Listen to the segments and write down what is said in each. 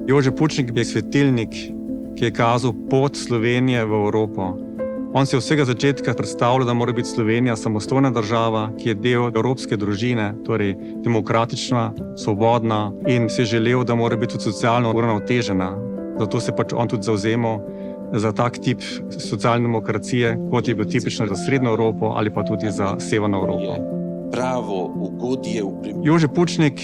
Jože Pučnik je svetilnik, ki je kazal pot Slovenije v Evropo. On si od vsega začetka predstavljal, da mora biti Slovenija samostojna država, ki je del evropske družine, torej demokratična, svobodna, in si želel, da mora biti tudi socialno uravnotežena. Zato se on tudi zavzemal za tak tip socialne demokracije, kot je bil tipično za Srednjo Evropo ali pa tudi za Severno Evropo. Jože Pučnik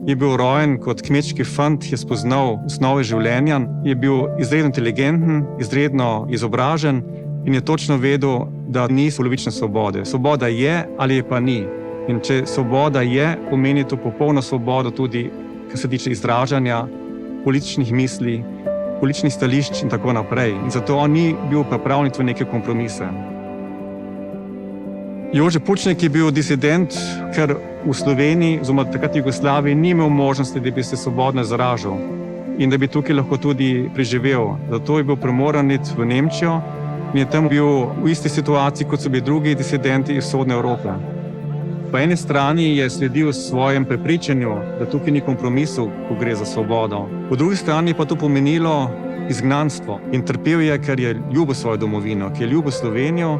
je bil rojen kot kmečki fant, je spoznal osnove življenja, je bil izredno inteligenten, izredno izobražen in je točno vedel, da ni polovične svobode. Svoboda je ali je pa ni. In če svoboda je, pomeni to popolno svobodo tudi, kar se tiče izražanja političnih misli, političnih stališč in tako naprej. In zato on ni bil pripravljen v neke kompromise. Jože Pučnik je bil disident, ker v Sloveniji, oziroma takrat Jugoslaviji, ni imel možnosti, da bi se svobodno izražal in da bi tukaj lahko tudi preživel. Zato je bil primoran iti v Nemčijo in je tam bil v isti situaciji, kot so bili drugi disidenti iz vzhodne Evrope. Po eni strani je sledil svojem prepričanju, da tukaj ni kompromisov, ko gre za svobodo. Po drugi strani pa to pomenilo izgnanstvo in trpel je, ker je ljubil svojo domovino, ker je ljubil Slovenijo.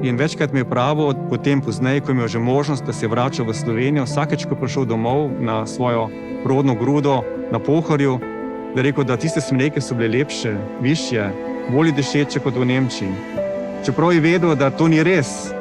In večkrat mi je pravil, potem pozneje, ko je imel že možnost, da se vrača v Slovenijo, vsakeč, ko je prišel domov na svojo rodno grudo na Pohorju, da je rekel, da tiste smreke so bile lepše, višje, bolj dišeče kot v Nemčiji. Čeprav je vedel, da to ni res.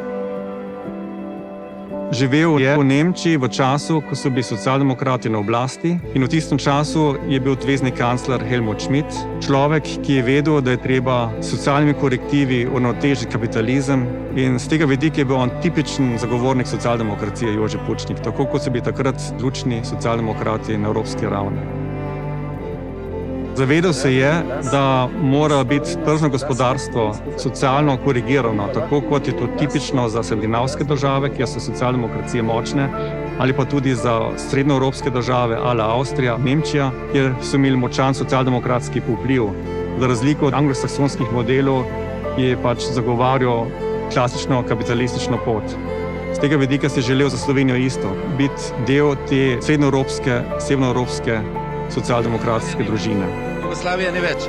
Živel je v Nemčiji v času, ko so bili socialdemokrati na oblasti, in v tistem času je bil zvezni kancler Helmut Schmidt, človek, ki je vedel, da je treba s socialnimi korektivi uravnotežiti kapitalizem, in z tega vidika je bil on tipičen zagovornik socialdemokracije Jože Pučnik, tako kot so bili takrat ključni socialdemokrati na evropski ravni. Zavedal se je, da mora biti tržno gospodarstvo socialno korigirano, tako kot je to tipično za skandinavske države, kjer so socialdemokracije močne, ali pa tudi za srednjeevropske države, ali Avstrija, Nemčija, kjer so imeli močan socialdemokratski vpliv. Za razliko od anglosaksonskih modelov, ki je zagovarjal klasično kapitalistično pot. Z tega vidika si želel za Slovenijo isto, biti del te srednjeevropske, severnoevropske socialdemokratske družine. Jugoslavije ni več.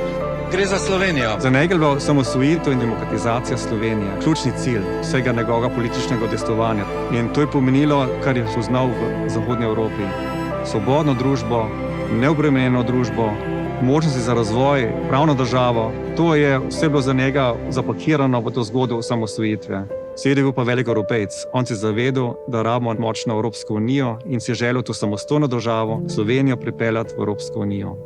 Gre za Slovenijo. Za njega je bila osamosvojitev in demokratizacija Slovenije ključni cilj vsega njegovega političnega udejstvovanja. In to je pomenilo, kar je poznal v Zahodnji Evropi. Svobodno družbo, neobremenjeno družbo, možnosti za razvoj, pravno državo. To je vse bilo za njega zapakirano v to zgodbo osamosvojitve. Seveda je bil pa velik Evropejec. On se je zavedal, da rabimo močno Evropsko unijo in si je želel to samostojno državo, Slovenijo, pripeljati v Evropsko unijo.